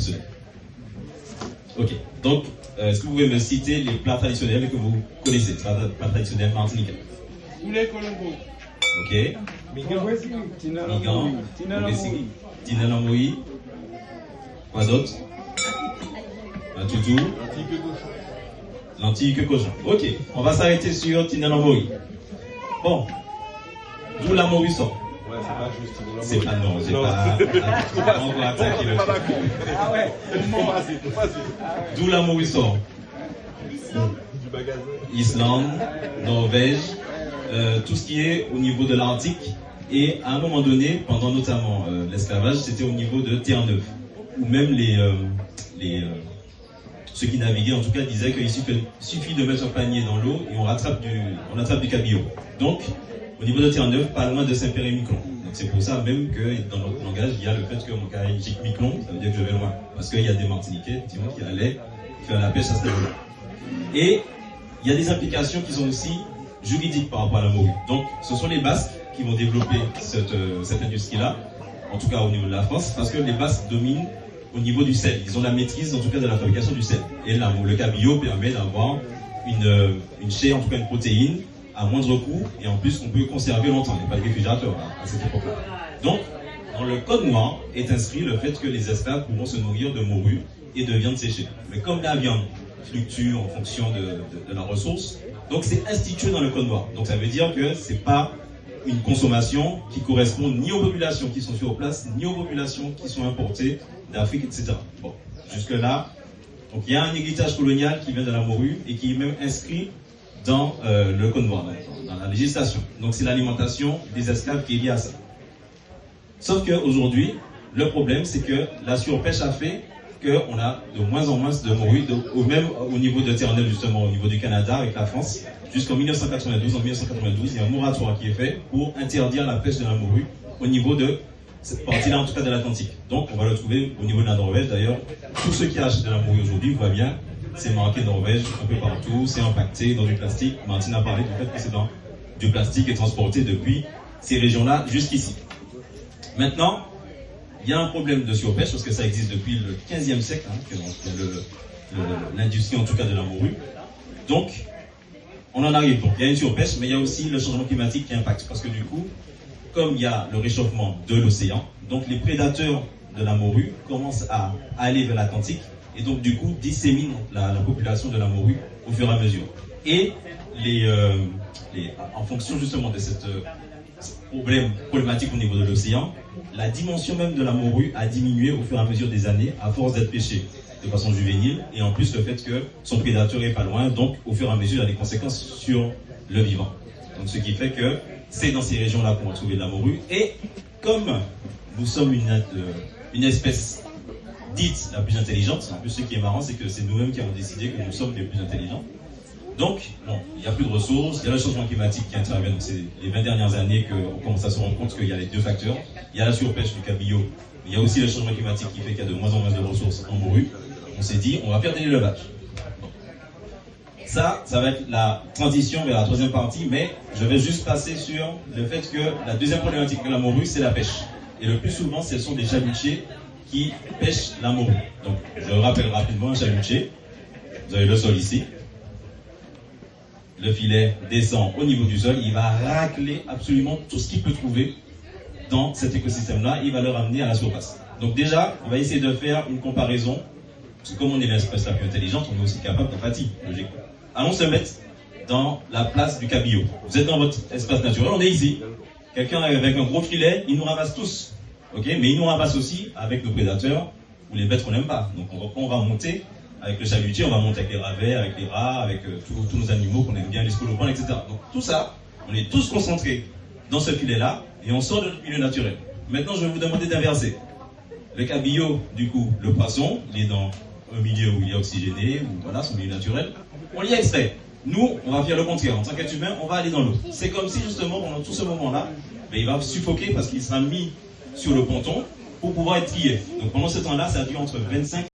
traditionnels. Ok, donc, est-ce que vous pouvez me citer les plats traditionnels que vous connaissez, plats traditionnels martiniquais? Poulet Colombo. Ok. Migan, Tinalamoui. Quoi d'autre? Un toutou. Lentilles que cochon. Ok, on va s'arrêter sur Tinalamoui. Bon, d'où la morue sort. Ouais, c'est pas juste. C'est pas, non, c'est pas. On va attaquer le truc. Ah ouais, D'où la morue sort. du magasin. Islande, Norvège, tout ce qui est au niveau de l'Arctique. Et à un moment donné, pendant notamment l'esclavage, c'était au niveau de Terre-Neuve. Où même ceux qui naviguaient, en tout cas, disaient qu'il suffit de mettre un panier dans l'eau et on attrape du cabillaud. Donc, au niveau de Terre-Neuve, pas loin de Saint-Péry-Miquelon. Donc c'est pour ça même que dans notre langage, il y a le fait que mon cas est Miquelon, ça veut dire que je vais loin. Parce qu'il y a des Martiniquais, effectivement, qui allaient faire la pêche à ce niveau-là. Et il y a des implications qui sont aussi juridiques par rapport à la morue. Donc, ce sont les Basques qui vont développer cette industrie-là, en tout cas au niveau de la France, parce que les Basques dominent au niveau du sel. Ils ont la maîtrise, en tout cas, de la fabrication du sel. Et là, le cabillaud permet d'avoir une chair, en tout cas une protéine, à moindre coût, et en plus qu'on peut conserver longtemps. Il n'y a pas de réfrigérateur à cette époque-là. Donc, dans le code noir est inscrit le fait que les esclaves pourront se nourrir de morue et de viande séchée. Mais comme la viande fluctue en fonction de la ressource, donc c'est institué dans le code noir. Donc ça veut dire que c'est pas une consommation qui correspond ni aux populations qui sont sur place, ni aux populations qui sont importées d'Afrique, etc. Bon, jusque-là, donc il y a un héritage colonial qui vient de la morue et qui est même inscrit dans le code noir, dans la législation. Donc c'est l'alimentation des esclaves qui est liée à ça. Sauf qu'aujourd'hui, le problème, c'est que la surpêche a fait qu'on a de moins en moins de morue, même au niveau de Terre-Neuve, justement, au niveau du Canada, avec la France. Jusqu'en 1992, il y a un moratoire qui est fait pour interdire la pêche de la morue au niveau de cette partie-là, en tout cas de l'Atlantique. Donc, on va le trouver au niveau de la Norvège. D'ailleurs, tous ceux qui achètent de la morue aujourd'hui voient bien, c'est marqué Norvège un peu partout, c'est impacté dans du plastique. Martine a parlé du fait que c'est dans du plastique et transporté depuis ces régions-là jusqu'ici. Maintenant, il y a un problème de surpêche parce que ça existe depuis le 15e siècle, l'industrie en tout cas de la morue. Donc, on en arrive. Donc, il y a une surpêche, mais il y a aussi le changement climatique qui impacte. Parce que du coup, comme il y a le réchauffement de l'océan, donc les prédateurs de la morue commencent à aller vers l'Atlantique et donc du coup disséminent la population de la morue au fur et à mesure. Et en fonction justement de cette problématique au niveau de l'océan, la dimension même de la morue a diminué au fur et à mesure des années à force d'être pêchée de façon juvénile et en plus le fait que son prédateur est pas loin, donc au fur et à mesure il y a des conséquences sur le vivant. Donc ce qui fait que c'est dans ces régions-là qu'on va trouver de la morue et comme nous sommes une espèce dite la plus intelligente, en plus ce qui est marrant c'est que c'est nous-mêmes qui avons décidé que nous sommes les plus intelligents. Donc, bon, il n'y a plus de ressources, il y a le changement climatique qui intervient. Donc, c'est les 20 dernières années qu'on commence à se rendre compte qu'il y a les deux facteurs. Il y a la surpêche du cabillaud, mais il y a aussi le changement climatique qui fait qu'il y a de moins en moins de ressources en morue. On s'est dit, on va faire des élevages. Bon. Ça va être la transition vers la troisième partie, mais je vais juste passer sur le fait que la deuxième problématique de la morue, c'est la pêche. Et le plus souvent, ce sont des chalutiers qui pêchent la morue. Donc, je rappelle rapidement un chalutier. Vous avez le sol ici. Le filet descend au niveau du sol, il va racler absolument tout ce qu'il peut trouver dans cet écosystème-là, il va le ramener à la surface. Donc déjà, on va essayer de faire une comparaison, parce que comme on est l'espèce la plus intelligente, on est aussi capable d'empathie, logique. Allons se mettre dans la place du cabillaud. Vous êtes dans votre espace naturel, on est ici. Quelqu'un avec un gros filet, il nous ramasse tous. Okay, mais il nous ramasse aussi avec nos prédateurs, ou les bêtes qu'on n'aime pas. Donc on va monter. Avec le chalutier, on va monter avec les ravets, avec les rats, avec tous nos animaux qu'on aime bien, les scolopendres, etc. Donc tout ça, on est tous concentrés dans ce filet-là et on sort de notre milieu naturel. Maintenant, je vais vous demander d'inverser. Le cabillaud, du coup, le poisson, il est dans un milieu où il est oxygéné, ou voilà, son milieu naturel. On l'y extrait. Nous, on va faire le contraire. En tant qu'être humain, on va aller dans l'eau. C'est comme si, justement, pendant tout ce moment-là, il va suffoquer parce qu'il sera mis sur le ponton pour pouvoir être trié. Donc pendant ce temps-là, ça dure entre 25